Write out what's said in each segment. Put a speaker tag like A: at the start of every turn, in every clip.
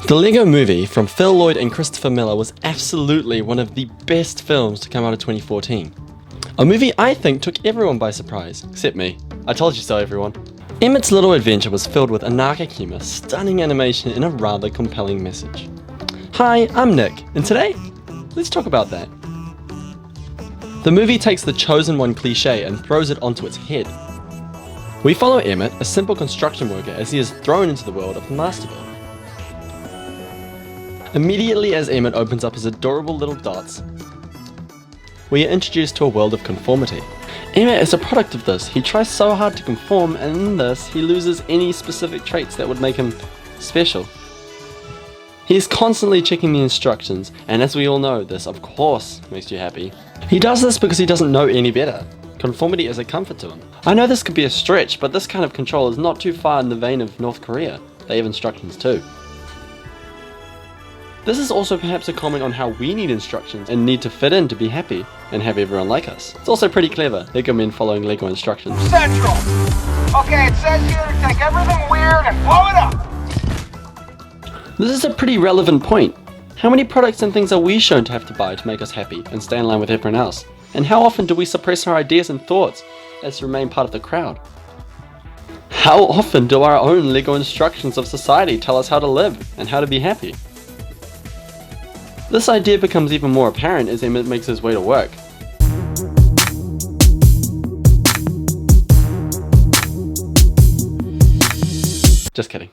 A: The Lego Movie from Phil Lord and Christopher Miller was absolutely one of the best films to come out of 2014. A movie I think took everyone by surprise, except me. I told you so, everyone. Emmett's little adventure was filled with anarchic humour, stunning animation, and a rather compelling message. Hi, I'm Nick, and today, let's talk about that. The movie takes the chosen one cliché and throws it onto its head. We follow Emmett, a simple construction worker, as he is thrown into the world of the master builder. Immediately as Emmett opens up his adorable little dots, we are introduced to a world of conformity. Emmett is a product of this. He tries so hard to conform, and in this, he loses any specific traits that would make him special. He is constantly checking the instructions, and as we all know, this of course makes you happy. He does this because he doesn't know any better. Conformity is a comfort to him. I know this could be a stretch, but this kind of control is not too far in the vein of North Korea. They have instructions too. This is also perhaps a comment on how we need instructions and need to fit in to be happy and have everyone like us. It's also pretty clever, Lego men following Lego instructions.
B: Central! Okay, it says here to take everything weird and blow it up!
A: This is a pretty relevant point. How many products and things are we shown to have to buy to make us happy and stay in line with everyone else? And how often do we suppress our ideas and thoughts as to remain part of the crowd? How often do our own Lego instructions of society tell us how to live and how to be happy? This idea becomes even more apparent as Emmett makes his way to work. Just kidding.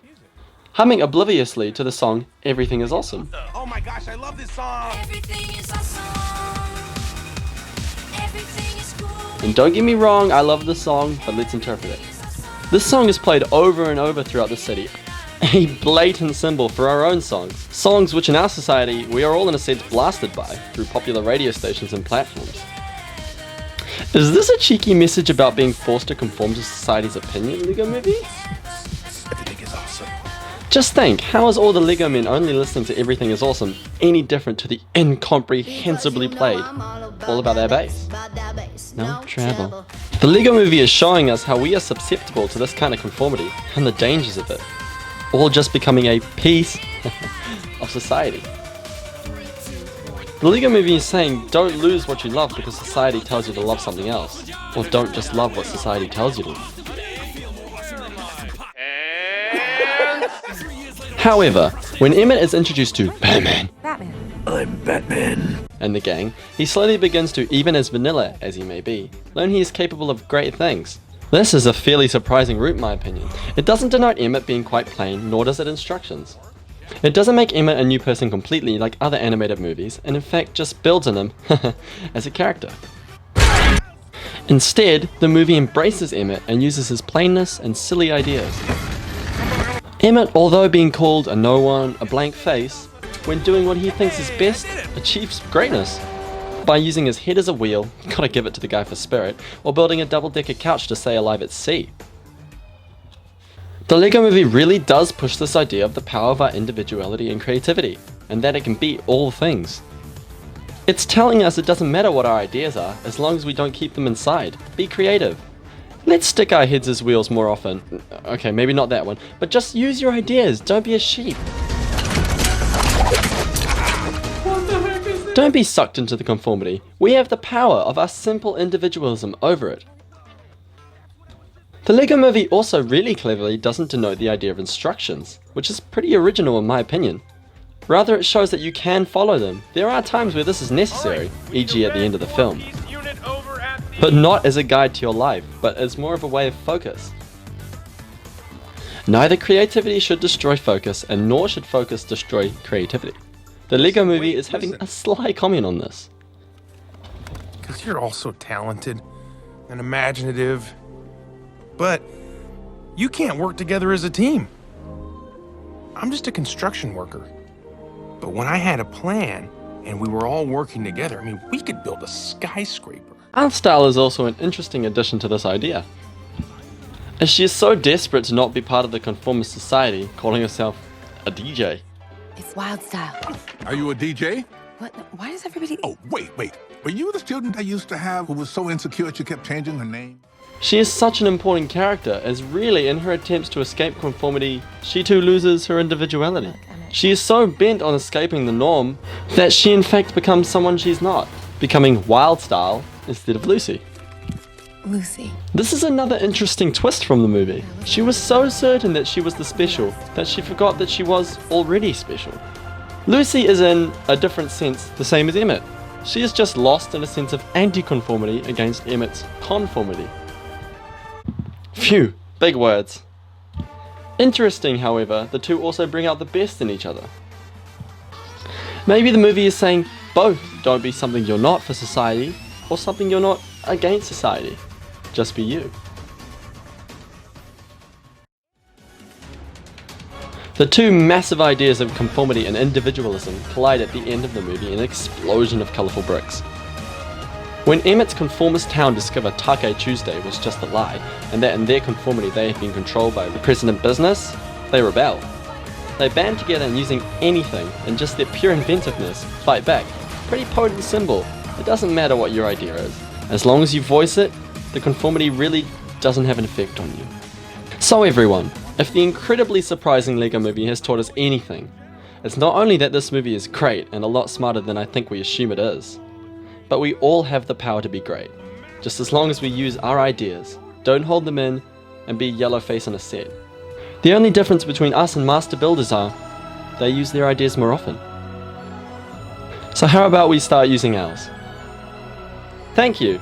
A: Humming obliviously to the song Everything is Awesome.
B: Oh my gosh, I love this song!
C: Everything is awesome. Everything is cool.
A: And don't get me wrong, I love the song, but let's interpret it. This song is played over and over throughout the city. A blatant symbol for our own songs. Songs which in our society we are all in a sense blasted by through popular radio stations and platforms. Is this a cheeky message about being forced to conform to society's opinion, Lego Movie?
B: Everything is awesome.
A: Just think, how is all the Lego men only listening to Everything is Awesome any different to the incomprehensibly played All About That Bass? No trouble. The Lego Movie is showing us how we are susceptible to this kind of conformity and the dangers of it. All just becoming a piece of society. The Lego Movie is saying don't lose what you love because society tells you to love something else. Or don't just love what society tells you to love. However, when Emmett is introduced to Batman,
B: I'm Batman.
A: and the gang, he slowly begins to, even as vanilla as he may be, learn he is capable of great things. This is a fairly surprising route in my opinion. It doesn't denote Emmett being quite plain, nor does it instructions. It doesn't make Emmett a new person completely like other animated movies, and in fact just builds on him as a character. Instead, the movie embraces Emmett and uses his plainness and silly ideas. Emmett, although being called a no one, a blank face, when doing what he thinks is best, achieves greatness. By using his head as a wheel, gotta give it to the guy for spirit, or building a double-decker couch to stay alive at sea. The Lego Movie really does push this idea of the power of our individuality and creativity, and that it can be all things. It's telling us it doesn't matter what our ideas are, as long as we don't keep them inside. Be creative. Let's stick our heads as wheels more often. Okay, maybe not that one, but just use your ideas, don't be a sheep. Don't be sucked into the conformity. We have the power of our simple individualism over it. The Lego Movie also really cleverly doesn't denote the idea of instructions, which is pretty original in my opinion. Rather, it shows that you can follow them. There are times where this is necessary, e.g. at the end of the film. But not as a guide to your life, but as more of a way of focus. Neither creativity should destroy focus, and nor should focus destroy creativity. The Lego Movie is having a sly comment on this.
D: Because you're all so talented and imaginative, but you can't work together as a team. I'm just a construction worker. But when I had a plan and we were all working together, I mean, we could build a skyscraper.
A: Wildstyle is also an interesting addition to this idea, as she is so desperate to not be part of the conformist society, calling herself a DJ.
E: It's Wildstyle.
F: Are you a DJ?
E: What? Why does everybody...
F: Oh, wait. Were you the student I used to have who was so insecure she kept changing her name?
A: She is such an important character, as really in her attempts to escape conformity, she too loses her individuality. She is so bent on escaping the norm that she in fact becomes someone she's not, becoming Wildstyle instead of Lucy.
E: Lucy.
A: This is another interesting twist from the movie. She was so certain that she was the special that she forgot that she was already special. Lucy is in a different sense the same as Emmett. She is just lost in a sense of anti-conformity against Emmett's conformity. Phew, big words. Interesting, however, the two also bring out the best in each other. Maybe the movie is saying both don't be something you're not for society or something you're not against society. Just be you. The two massive ideas of conformity and individualism collide at the end of the movie in an explosion of colourful bricks. When Emmett's conformist town discover Take Tuesday was just a lie, and that in their conformity they had been controlled by the precedent business, they rebel. They band together and using anything, and just their pure inventiveness, fight back. Pretty potent symbol. It doesn't matter what your idea is. As long as you voice it, the conformity really doesn't have an effect on you. So everyone, if the incredibly surprising Lego movie has taught us anything, it's not only that this movie is great and a lot smarter than I think we assume it is, but we all have the power to be great, just as long as we use our ideas, don't hold them in, and be yellow face on a set. The only difference between us and master builders are, they use their ideas more often. So how about we start using ours? Thank you.